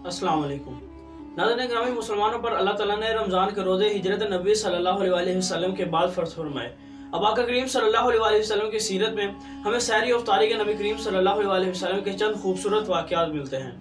अस्सलाम वालेकुम। नाज़रीन ग्रामी, मुसलमानों पर अल्लाह ताला ने रमज़ान के रोज़े हिजरत नबी सल्लल्लाहु अलैहि वसल्लम के बाद फ़र्ज़ फरमाए। अब आका करीम सल्लल्लाहु अलैहि वसल्लम की सीरत में हमें सहरी और इफ्तारी के नबी करीम सल्लल्लाहु अलैहि वसल्लम के चंद खूबसूरत वाक़यात मिलते हैं।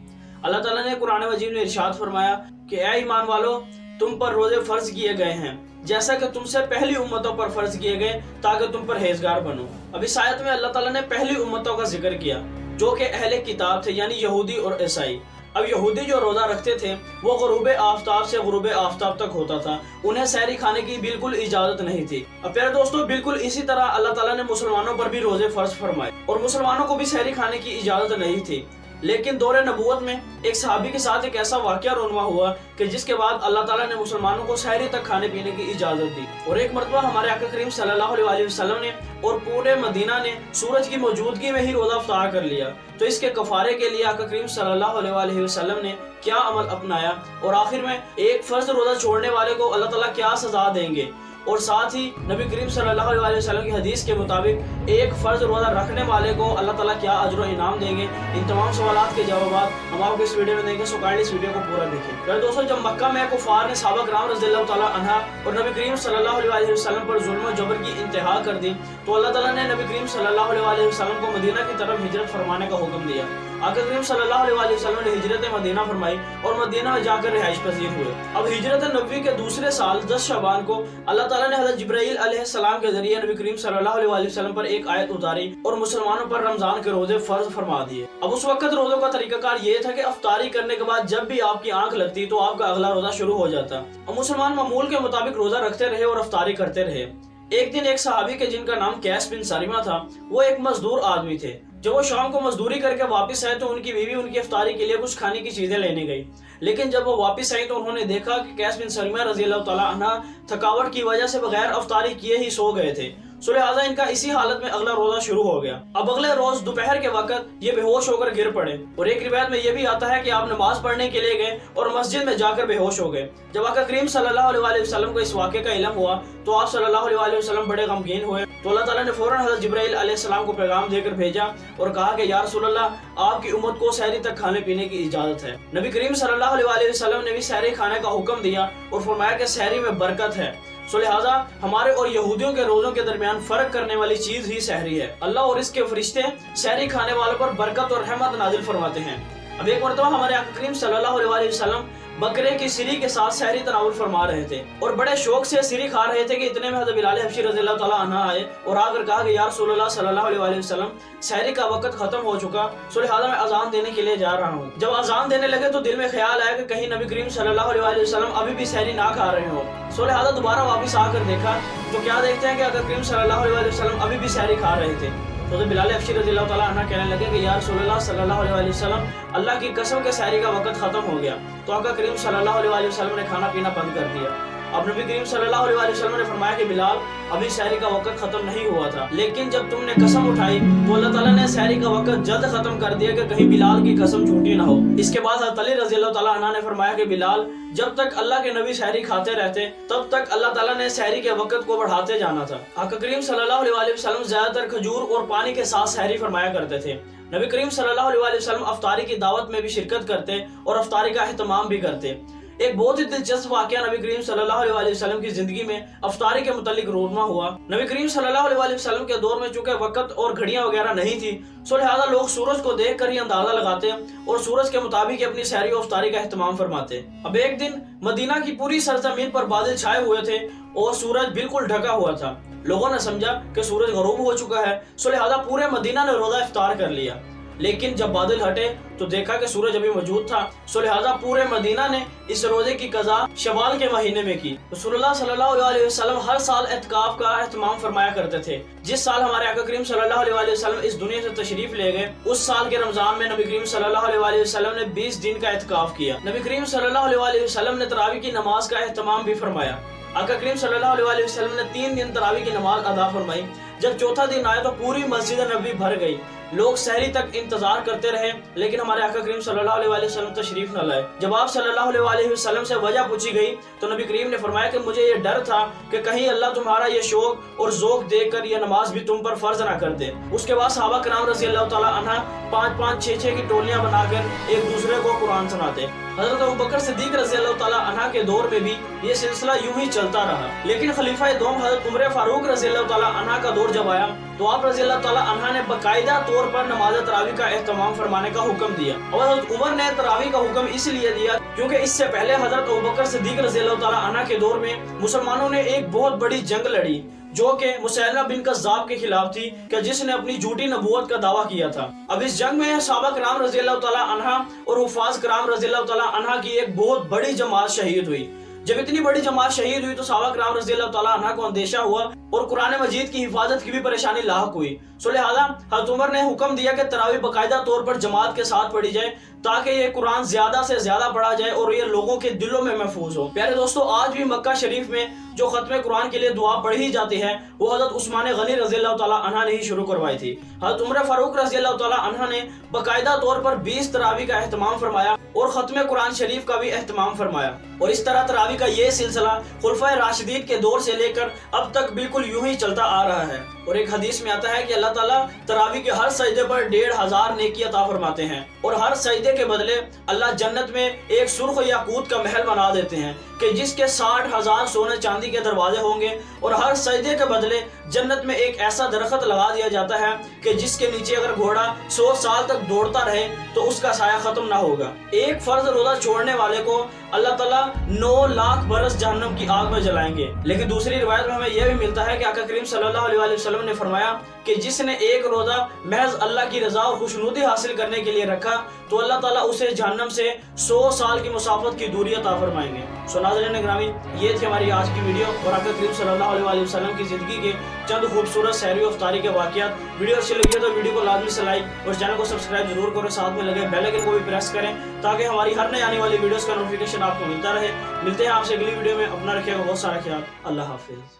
अल्लाह ताला ने कुरान मजीद में इरशाद फरमाया कि ऐ ईमान वालो, तुम पर रोज़े फ़र्ज़ किए गए हैं जैसा कि तुमसे पहली उम्मतों पर फ़र्ज़ किए गए ताकि तुम परहेज़गार बनो। अब इस आयत में अल्लाह ताला ने पहली उम्मतों का जिक्र किया जो कि अहले किताब थे, यानी यहूदी और ईसाई। अब यहूदी जो रोज़ा रखते थे वो गुरूब आफ्ताब से गुरूब आफ्ताब तक होता था, उन्हें सहरी खाने की बिल्कुल इजाज़त नहीं थी। अब प्यारे दोस्तों, बिल्कुल इसी तरह अल्लाह ताला ने मुसलमानों पर भी रोज़े फ़र्ज़ फरमाए और मुसलमानों को भी सहरी खाने की इजाज़त नहीं थी। लेकिन दौरे नबूवत में एक सहाबी के साथ एक ऐसा वाक़या रोनमा हुआ कि जिसके बाद अल्लाह ताला ने मुसलमानों को सहरी तक खाने पीने की इजाज़त दी। और एक मरतबा हमारे आका करीम सल्लल्लाहु अलैहि वसल्लम ने और पूरे मदीना ने सूरज की मौजूदगी में ही रोज़ा इफ्तार कर लिया। तो इसके कफ़ारे के लिए आका करीम सल्लल्लाहु अलैहि वसल्लम ने क्या अमल अपनाया और आखिर में एक फ़र्ज़ रोज़ा छोड़ने वाले को अल्लाह ताला क्या सज़ा देंगे, और साथ ही नबी करीम सल्लल्लाहु अलैहि वसल्लम की हदीस के मुताबिक एक फ़र्ज़ रोज़ा रखने वाले को अल्लाह ताला क्या अजर इनाम देंगे, इन तमाम सवालात के जवाब हम आपको इस वीडियो में देंगे। सो काइंडली इस वीडियो को पूरा देखें। तो दोस्तों, जब मक्का में कुफार ने सहाबा किराम रज़ियल्लाहु तआला अन्हा और नबी करीम सल्लल्लाहु अलैहि वसल्लम पर जुल्म और जबर की इंतहा कर दी, तो अल्लाह ताला ने नबी करीम सल्लल्लाहु अलैहि वसल्लम को मदीना की तरफ हिजरत फरमाने का हुक्म दिया। आका करीम सल्लल्लाहु अलैहि वसल्लम ने हिजरत मदीना फरमाई और मदीना में जाकर रिहाइश पजीर हुए। अब हिजरत नबवी के दूसरे साल 10 शबान को अल्लाह ताला ने हज़रत जिब्राईल अलैहिस्सलाम के जरिए नबी करीम सल्लल्लाहु अलैहि वसल्लम पर एक आयत उतारी और मुसलमानों पर रमजान के रोजे फर्ज फरमा दिए। अब उस वक्त रोजों का तरीकाकार ये था कि अफ्तारी करने के बाद जब भी आपकी आंख लगती तो आपका अगला रोजा शुरू हो जाता और मुसलमान मामूल के मुताबिक रोजा रखते रहे और अफ्तारी करते रहे। एक दिन एक सहाबी के जिनका नाम कैस बिन सारिमा था, वो एक मजदूर आदमी थे। जब वो शाम को मजदूरी करके वापस आए तो उनकी बीवी उनकी इफ्तारी के लिए कुछ खाने की चीजें लेने गई। लेकिन जब वो वापस आई तो उन्होंने देखा कि कैस बिन सारिमा रज़ियल्लाहु तआला अन्हा थकावट की वजह से बगैर इफ्तारी किए ही सो गए थे। सो लिहाजा इनका इसी हालत में अगला रोजा शुरू हो गया। अब अगले रोज दोपहर के वक्त ये बेहोश होकर गिर पड़े और एक रिवायत में ये भी आता है कि आप नमाज पढ़ने के लिए गए और मस्जिद में जाकर बेहोश हो गए। जब आका करीम सल्लल्लाहु अलैहि वसल्लम को इस वाक़े का इल्म हुआ तो आप सल्लल्लाहु अलैहि वसल्लम बड़े गमगीन हुए। तो अल्लाह ताला ने फौरन हज़रत जिब्राईल अलैहिस्सलाम को पैगाम देकर भेजा और कहा कि या रसूल अल्लाह, आपकी उम्मत को सहरी तक खाने पीने की इजाजत है। नबी करीम सल्लल्लाहु अलैहि वसल्लम ने भी सहरी खाने का हुक्म दिया और फरमाया कि सहरी में बरकत है। सो लिहाजा हमारे और यहूदियों के रोजों के दरमियान फर्क करने वाली चीज ही सहरी है। अल्लाह और इसके फरिश्ते सहरी खाने वालों पर बरकत और रहमत नाजिल फरमाते हैं। अब एक मरतबा हमारे आका करीम सल्लल्लाहु अलैहि वसल्लम बकरे की सिरी के साथ सहरी तनावुल फरमा रहे थे और बड़े शौक से सिरी खा रहे थे कि इतने में हज़रत बिलाल हबशी रज़ियल्लाहु तआला अन्हु आए और आकर कहा कि या रसूलल्लाह सल्लल्लाहु अलैहि वसल्लम, सहरी का वक्त खत्म हो चुका, सो लिहाजा मैं अजान देने के लिए जा रहा हूँ। जब अजान देने लगे तो दिल में ख्याल आया कि कहीं नबी करीम सल्लल्लाहु अलैहि वसल्लम अभी भी सहरी ना खा रहे हो। सो लिहाजा दोबारा वापस आकर देखा तो क्या देखते हैं कि आका करीम सल्लल्लाहु अलैहि वसल्लम अभी भी सहरी खा रहे थे। तो बिलाल हबशी रज़ियल्लाहु तआला अन्हु कहने लगे कि या रसूलल्लाह सल्लल्लाहु अलैहि वसल्लम, अल्लाह की कसम के सहरी का वक्त खत्म हो गया। तो आका करीम सल्लल्लाहु अलैहि वसल्लम ने खाना पीना बंद कर दिया। अब नबी करीम सल्लल्लाहु अलैहि वसल्लम ने फरमाया कि बिलाल, अभी सहरी का वक्त खत्म नहीं हुआ था, लेकिन जब तुमने कसम उठाई तो अल्लाह ताला ने सहरी का वक्त जल्द खत्म कर दिया कि कहीं बिलाल की कसम झूठी ना हो। इसके बाद हज़रत अली रज़ियल्लाहु तआला अन्हु ने फरमाया कि बिलाल, जब तक अल्लाह के नबी सहरी खाते रहते तब तक अल्लाह ताला ने सहरी के वक्त को बढ़ाते जाना था। आका करीम सल्लल्लाहु अलैहि वसल्लम ज्यादातर खजूर और पानी के साथ सहरी फरमाया करते थे। नबी करीम सल्लल्लाहु अलैहि वसल्लम अफ्तारी की दावत में भी शिरकत करते और अफ्तारी का एहतमाम भी करते। एक बहुत ही दिलचस्प वाक़या नबी करीम सल्लल्लाहु अलैहि वसल्लम की जिंदगी में अफ्तारी के मुतालिक रोनमा हुआ। नबी करीम सल्लल्लाहु अलैहि वसल्लम के दौर में चूंकि वक्त और घड़ियां वगैरह नहीं थी, सो लिहाजा लोग सूरज को देखकर ही अंदाजा लगाते और सूरज के मुताबिक अपनी सहरी और अफ्तारी का एहतमाम फरमाते। अब एक दिन मदीना की पूरी सरजमीन पर बादल छाए हुए थे और सूरज बिल्कुल ढका हुआ था। लोगों ने समझा कि सूरज गरूब हो चुका है, सो लिहाजा पूरे मदीना ने रोजा इफ्तार कर लिया। लेकिन जब बादल हटे तो देखा कि सूरज अभी मौजूद था, सो लिहाजा पूरे मदीना ने इस रोजे की कज़ा शवाल के महीने में की। रसूलुल्लाह सल्लल्लाहु अलैहि वसल्लम हर साल एतकाफ का एहतमाम फरमाया करते थे। जिस साल हमारे आका करीम सल्लल्लाहु अलैहि वसल्लम इस दुनिया से तशरीफ ले गए, उस साल के रमजान में नबी करीम सल्लल्लाहु अलैहि वसल्लम ने 20 दिन का एतकाफ किया। नबी करीम सल्लल्लाहु अलैहि वसल्लम ने तरावी की नमाज का एहतमाम भी फरमाया। आका करीम सल्लल्लाहु अलैहि वसल्लम ने 3 दिन तरावी की नमाज अदा फरमाई। जब चौथा दिन आया तो पूरी मस्जिद नबी भर गई। लोग सहरी तक इंतजार करते रहे, लेकिन हमारे आका करीम सल्लल्लाहु अलैहि वसल्लम तशरीफ न लाए। जब आप सल्लल्लाहु अलैहि वसल्लम से वजह पूछी गई तो नबी करीम ने फरमाया कि मुझे ये डर था कि कहीं अल्लाह तुम्हारा ये शौक और ज़ौक़ देखकर ये नमाज भी तुम पर फर्ज ना कर दे। उसके बाद सहाबा कराम रज़ी अल्लाह ताला अन्हा 5-5, 6-6 की टोलियां बनाकर एक दूसरे को कुरान सुनाते। हज़रत अबू बकर सिद्दीक़ रज़ी अल्लाह ताला अन्हा के दौर में भी ये सिलसिला यूं ही चलता रहा, लेकिन खलीफा दोम हज़रत उमर फारूक रज़ी अल्लाह ताला अन्हा का दौर जब आया तो आप रज़ी अल्लाह ताला अन्हा ने बाकायदा तौर पर नमाज तरावी का एहतमाम फरमाने का हुक्म दिया। और हज़रत उमर ने तरावी का हुक्म इसलिए दिया क्योंकि इससे पहले हज़रत अबू बकर सिद्दीक़ रज़ी अल्लाह ताला अन्हा के दौर में मुसलमानों ने एक बहुत बड़ी जंग लड़ी जो कि मुसैलमा बिन कज़्ज़ाब के खिलाफ थी कि जिसने अपनी झूठी नबूवत का दावा किया था। अब इस जंग में सहाबा कराम रज़ी अल्लाह ताला अन्हा और हुफ़ाज़ कराम रज़ी अल्लाह ताला अन्हा की एक बहुत बड़ी जमात शहीद हुई। जब इतनी बड़ी जमात शहीद हुई तो सहाबा कराम रज़ी अल्लाह ताला अन्हा को अंदेशा हुआ और कुरान मजीद की हिफाजत की भी परेशानी लाहक हुई। सो लिहाजा हज़रत उमर ने हुक्म दिया कि तरावी बाकायदा तौर पर जमात के साथ पढ़ी जाए ताकि ये कुरान ज्यादा से ज्यादा पढ़ा जाए और ये लोगों के दिलों में महफूज हो। प्यारे दोस्तों, आज भी मक्का शरीफ में जो खत्म कुरान के लिए दुआ पढ़ी जाती है वो हज़रत उस्मान गनी रज़ी अल्लाह ताला अन्हा ने ही शुरू करवाई थी। हज़रत उमर फारूक रज़ी अल्लाह ताला अन्हा ने बाकायदा तौर पर 20 तरावी का एहतमाम फरमाया और खत्म कुरान शरीफ का भी एहतमाम फरमाया। और इस तरह तरावी का ये सिलसिला खुलफाए राशिदीन के दौर से लेकर अब तक बिल्कुल यूं ही चलता आ रहा है। और एक हदीस में आता है कि अल्लाह ताला तरावी के हर सजदे पर 1500 नेकी अता फरमाते हैं और हर सजदे के बदले अल्लाह जन्नत में एक सुर्ख याकूत का महल बना देते हैं कि जिसके 60,000 सोने चांदी के दरवाजे होंगे और हर सजदे के बदले जन्नत में एक ऐसा दरख्त लगा दिया जाता है कि जिसके नीचे अगर घोड़ा 100 साल तक दौड़ता रहे तो उसका साया खत्म ना होगा। एक फर्ज रोजा छोड़ने वाले को अल्लाह ताला 9 लाख बरस जहन्नम की आग में जलाएंगे। लेकिन दूसरी रिवायत में हमें यह भी मिलता है कि आका करीम सल्लल्लाहु अलैहि वसल्लम ने फरमाया कि जिसने एक रोजा महज अल्लाह की रजा और खुशनुदी हासिल करने के लिए रखा तो अल्लाह ताला उसे जहन्नम से 100 साल की मुसाफत की दूरी अता फरमाएंगे। सो नाज़रीन ग्रामी, ये थी हमारी आज की वीडियो और आका करीम सल्लल्लाहु अलैहि वसल्लम की ज़िंदगी के चंद खूबसूरत सहरी और इफ्तारी के वाक़यात। वीडियो अच्छी लगी है तो वीडियो को लाजमी से लाइक और चैनल को सब्सक्राइब जरूर करें, साथ में लगे बेल आइकन को भी प्रेस करें ताकि हमारी हर नई आने वाली वीडियोस का नोटिफिकेशन आपको मिलता रहे। मिलते हैं आपसे अगली वीडियो में। अपना रखिएगा बहुत सारा ख्याल। अल्लाह हाफिज़।